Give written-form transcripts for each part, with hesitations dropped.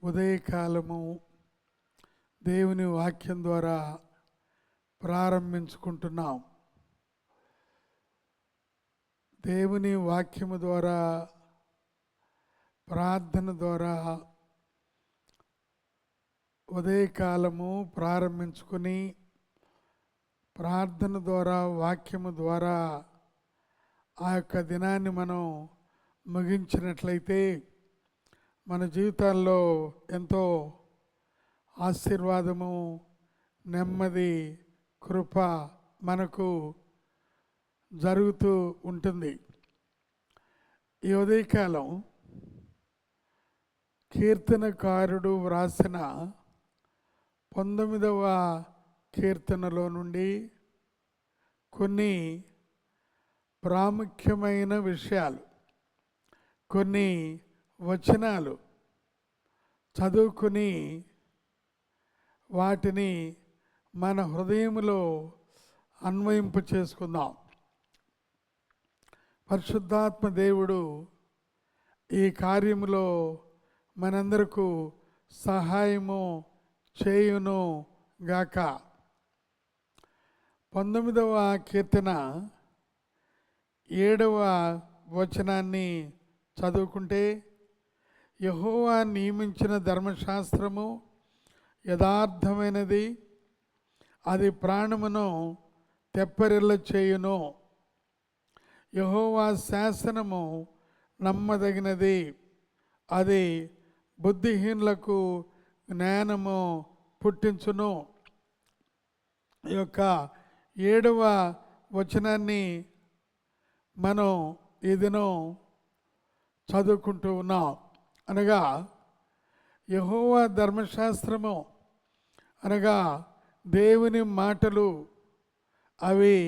ఉదయకాలము దేవుని వాక్యం ద్వారా ప్రారంభించుకుంటున్నాం. దేవుని వాక్యము ద్వారా, ప్రార్థన ద్వారా ఉదయకాలము ప్రారంభించుకొని ప్రార్థన ద్వారా, వాక్యము ద్వారా ఆ యొక్క దినాన్ని మనం ముగించినట్లయితే మన జీవితాల్లో ఎంతో ఆశీర్వాదము, నెమ్మది, కృప మనకు జరుగుతూ ఉంటుంది. ఈ ఉదయకాలం కీర్తనకారుడు వ్రాసిన 19వ కీర్తనలో నుండి కొన్ని ప్రాముఖ్యమైన విషయాలు, కొన్ని వచనాలు చదువుకుని వాటిని మన హృదయంలో అన్వయింప చేసుకుందాం. పరిశుద్ధాత్మ దేవుడు ఈ కార్యములో మనందరకు సహాయము చేయును గాక. 19వ కీర్తన 7వ వచనాన్ని చదువుకుంటే, యెహోవా నియమించిన ధర్మశాస్త్రము యథార్థమైనది, అది ప్రాణమును తెప్పరిల్ల చేయును. యెహోవా శాసనము నమ్మదగినది, అది బుద్ధిహీనులకు జ్ఞానము పుట్టించును. ఈ యొక్క 7వ వచనాన్ని మనం ఈ దినం చదువుకుంటూ ఉన్నాం. అనగా యెహోవా ధర్మశాస్త్రము అనగా దేవుని మాటలు, అవి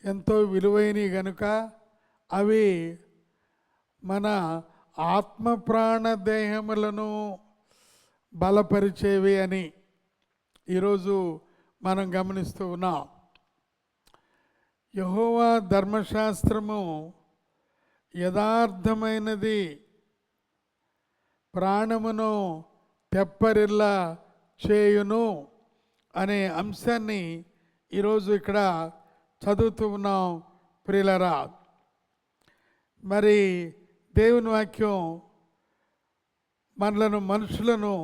ఎంతో విలువైనవి గనుక అవి మన ఆత్మ ప్రాణ దేహములను బలపరిచేవి అని ఈరోజు మనం గమనిస్తూ ఉన్నాం. యెహోవా ధర్మశాస్త్రము యథార్థమైనది, ప్రాణమును తెప్పరిల్ల చేయును అనే అంశాన్ని ఈరోజు ఇక్కడ చదువుతూ ఉన్నాం. ప్రియులరా, మరి దేవుని వాక్యం మనుషులను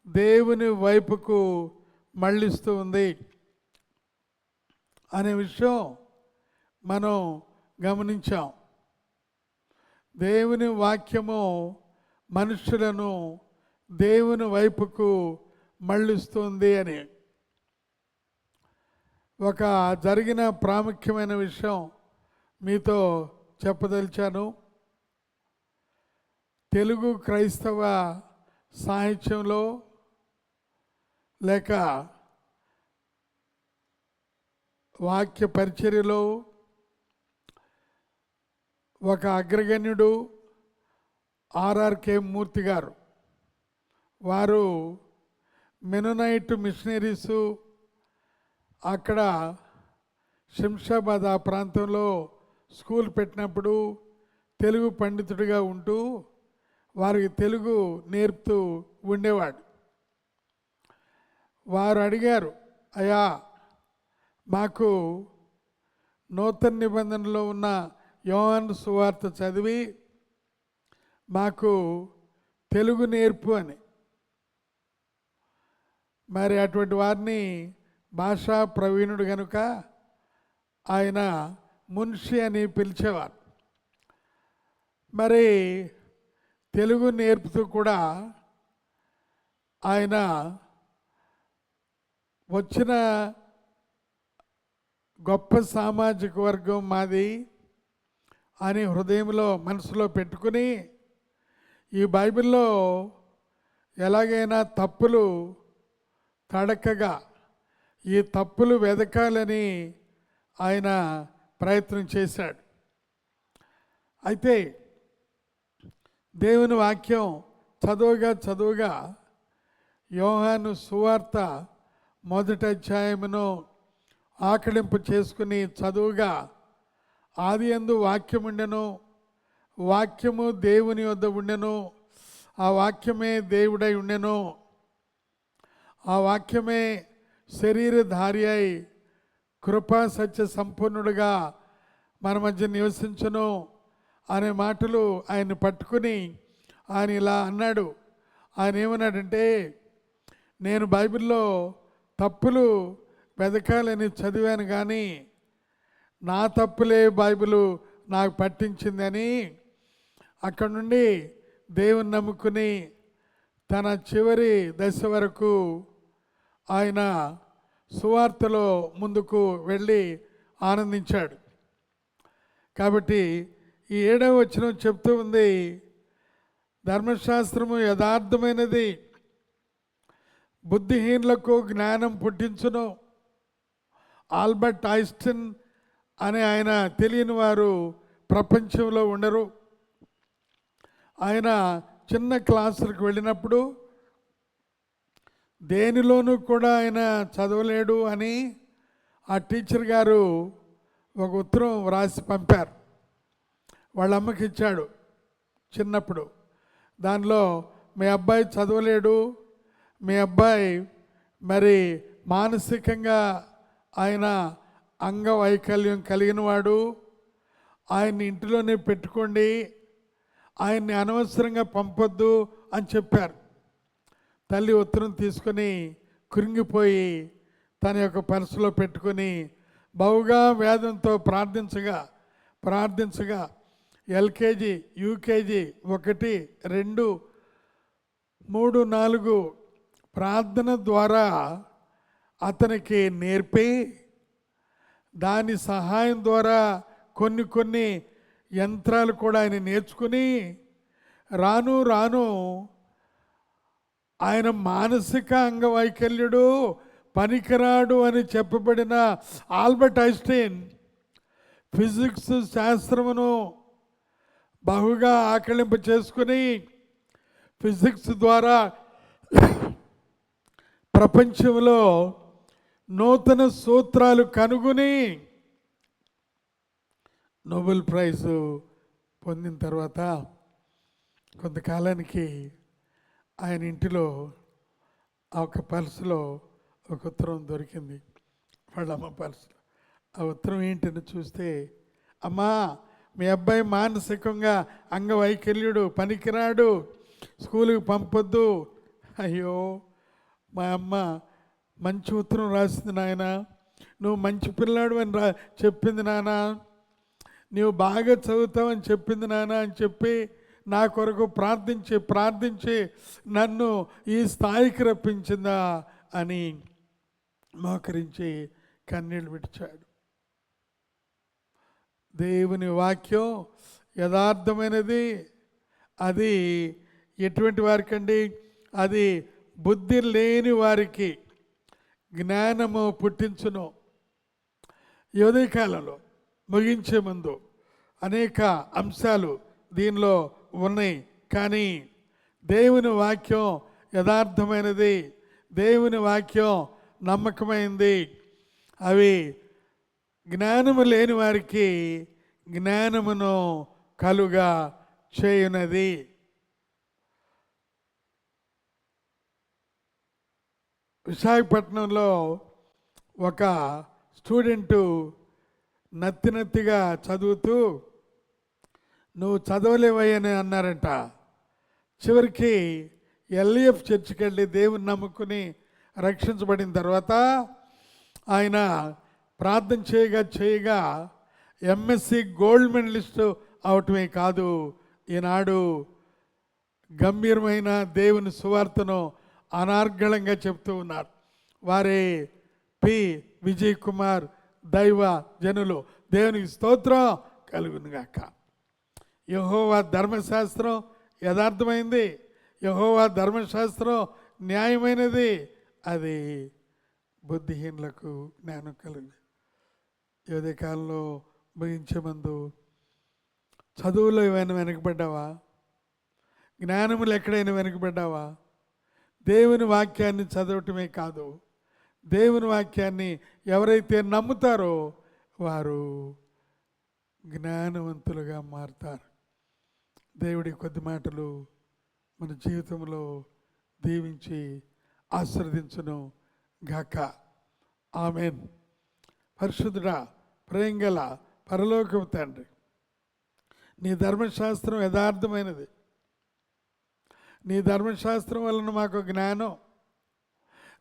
దేవుని వైపుకు మళ్ళిస్తూ ఉంది అనే విషయం మనం గమనించాం. దేవుని వాక్యము మనుషులను దేవుని వైపుకు మళ్ళిస్తుంది అని ఒక జరిగిన ప్రాముఖ్యమైన విషయం మీతో చెప్పదలిచాను. తెలుగు క్రైస్తవ సాహిత్యంలో లేక వాక్య పరిచర్యలో ఒక అగ్రగణ్యుడు ఆర్ఆర్కే మూర్తి గారు, వారు మెనోనైట్ మిషనరీసు అక్కడ శంషాబాద్ ఆ ప్రాంతంలో స్కూల్ పెట్టినప్పుడు తెలుగు పండితుడిగా ఉంటూ వారికి తెలుగు నేర్పుతూ ఉండేవాడు. వారు అడిగారు, అయ్యా, మాకు నూతన నిబంధనలో ఉన్న యోహాను సువార్త చదివి మాకు తెలుగు నేర్పు అని. మరి అటువంటి వారిని భాషా ప్రవీణుడు కనుక ఆయన మున్షి అని పిలిచేవారు. మరి తెలుగు నేర్పుతూ కూడా ఆయన వచ్చిన గొప్ప సామాజిక వర్గం మాది అని హృదయంలో మనసులో పెట్టుకుని ఈ బైబిల్లో ఎలాగైనా తప్పులు తడకగా ఈ తప్పులు వెదకాలని ఆయన ప్రయత్నం చేశాడు. అయితే దేవుని వాక్యం చదువుగా యోహాను సువార్త 1వ అధ్యాయమును ఆకలింపు చేసుకుని చదువుగా, ఆదియందు వాక్యముండెను, వాక్యము దేవుని వద్ద ఉండెను, ఆ వాక్యమే దేవుడై ఉండెను. ఆ వాక్యమే శరీరధారి అయి కృపా సత్య సంపూర్ణుడుగా మన మధ్య నివసించును అనే మాటలు ఆయన్ని పట్టుకుని ఆయన ఇలా అన్నాడు. ఆయన ఏమన్నాడంటే, నేను బైబిల్లో తప్పులు వెతకాలని చదివాను కానీ నా తప్పులే బైబిలు నాకు పట్టించిందని అక్కడ నుండి దేవుని నమ్ముకుని తన చివరి దశ వరకు ఆయన సువార్తలో ముందుకు వెళ్ళి ఆనందించాడు. కాబట్టి ఈ 7వ వచనం చెప్తూ ఉంది, ధర్మశాస్త్రము యథార్థమైనది, బుద్ధిహీనులకు జ్ఞానం పుట్టించును. ఆల్బర్ట్ ఐన్స్టీన్ అనే ఆయన తెలియని వారు ప్రపంచంలో ఉండరు. ఆయన చిన్న క్లాసులకు వెళ్ళినప్పుడు దేనిలోనూ కూడా ఆయన చదవలేడు అని ఆ టీచర్ గారు ఒక ఉత్తరం వ్రాసి పంపారు. వాళ్ళ అమ్మకి ఇచ్చాడు చిన్నప్పుడు. దానిలో మీ అబ్బాయి చదవలేడు, మీ అబ్బాయి మరి మానసికంగా ఆయన అంగవైకల్యం కలిగిన వాడు, ఆయన్ని ఇంటిలోనే పెట్టుకోండి, ఆయన్ని అనవసరంగా పంపొద్దు అని చెప్పారు. తల్లి ఉత్తరం తీసుకొని కృంగిపోయి తన యొక్క పర్సులో పెట్టుకొని బహుగా వేదంతో ప్రార్థించగా ఎల్కేజీ, యూకేజీ 1, 2, 3, 4 ప్రార్థన ద్వారా అతనికి నేర్పి దాని సహాయం ద్వారా కొన్ని యంత్రాలు కూడా ఆయన నేర్చుకుని రాను రాను ఆయన మానసిక అంగవైకల్యుడు, పనికిరాడు అని చెప్పబడిన ఆల్బర్ట్ ఐన్స్టీన్ ఫిజిక్స్ శాస్త్రమును బహుగా ఆకళింప చేసుకుని ఫిజిక్స్ ద్వారా ప్రపంచంలో నూతన సూత్రాలు కనుగొని నోబెల్ ప్రైజు పొందిన తర్వాత కొంతకాలానికి ఆయన ఇంటిలో ఆ ఒక పర్సులో ఒక ఉత్తరం దొరికింది, వాళ్ళ అమ్మ పర్సులో. ఆ ఉత్తరం ఏంటని చూస్తే, అమ్మా మీ అబ్బాయి మానసికంగా అంగవైకల్యుడు, పనికిరాడు, స్కూలుకి పంపొద్దు. అయ్యో మా అమ్మ మంచి ఉత్తరం రాసింది నాయన, నువ్వు మంచి పిల్లాడు అని చెప్పింది నాన్న, నీవు బాగా చదువుతావని చెప్పింది నాన్న అని చెప్పి నా కొరకు ప్రార్థించి నన్ను ఈ స్థాయికి రప్పించిందా అని మోకరించి కన్నీళ్ళు విడిచాడు. దేవుని వాక్యం యథార్థమైనది. అది ఎటువంటి వారికండి? అది బుద్ధి లేని వారికి జ్ఞానము పుట్టించును. ఈ ఉదయకాలంలో ముగించే ముందు అనేక అంశాలు దీనిలో ఉన్నాయి, కానీ దేవుని వాక్యం యథార్థమైనది, దేవుని వాక్యం నమ్మకమైంది. అవి జ్ఞానము లేని వారికి జ్ఞానమును కలుగా చేయునది. విశాఖపట్నంలో ఒక స్టూడెంటు నత్తిగా చదువుతూ నువ్వు చదవలేవయ్యని అన్నారంట. చివరికి ఎల్ఈఎఫ్ చర్చికి వెళ్ళి దేవుని నమ్ముకుని రక్షించబడిన తర్వాత ఆయన ప్రార్థన చేయగా ఎంఎస్సి గోల్డ్ మెడలిస్టు అవటమే కాదు, ఈనాడు గంభీరమైన దేవుని సువార్తను అనార్గళంగా చెప్తూ ఉన్నారు. వారే పి విజయ్ కుమార్ దైవ జనులు. దేవునికి స్తోత్రం కలుగునుగాక. యెహోవా ధర్మశాస్త్రం యథార్థమైంది, యెహోవా ధర్మశాస్త్రం న్యాయమైనది, అది బుద్ధిహీనులకు జ్ఞానం కలుగు. ఏదే కాలంలో ముగించే ముందు చదువులో ఏమైనా వెనకబడ్డావా? జ్ఞానములు ఎక్కడైనా వెనకబడ్డావా? దేవుని వాక్యాన్ని చదవటమే కాదు, దేవుని వాక్యాన్ని ఎవరైతే నమ్ముతారో వారు జ్ఞానవంతులుగా మారుతారు. దేవుడి కొద్ది మాటలు మన జీవితంలో దీవించి ఆశీర్వదించును గాక. ఆమేన్. పరిశుద్ధుడా, ప్రేంగల పరలోకపు తండ్రి, నీ ధర్మశాస్త్రం యథార్థమైనది. నీ ధర్మశాస్త్రం వలన మాకు జ్ఞానం,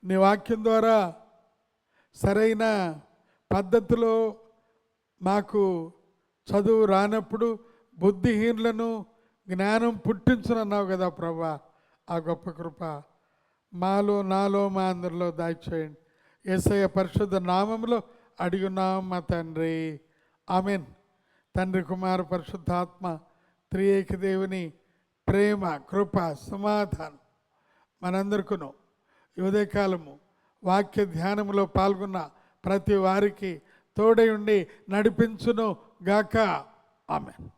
నీ వాక్యం ద్వారా సరైన పద్ధతిలో మాకు చదువు రానప్పుడు బుద్ధిహీనులను జ్ఞానం పుట్టించునన్నావు కదా ప్రభా. ఆ గొప్ప కృప మాలో, నాలో, మా అందరిలో దాయిచేయండి. యేసయ్య పరిశుద్ధ నామంలో అడిగున్నాం మా తండ్రి. ఆమేన్. తండ్రి, కుమార, పరిశుద్ధాత్మ త్రియేక దేవుని ప్రేమ, కృప, సమాధానం మనందరికీ ఈ ఉదయకాలము వాక్య ధ్యానములో పాల్గొన్న ప్రతి వారికి తోడై ఉండి నడిపించును గాక. ఆమేన్.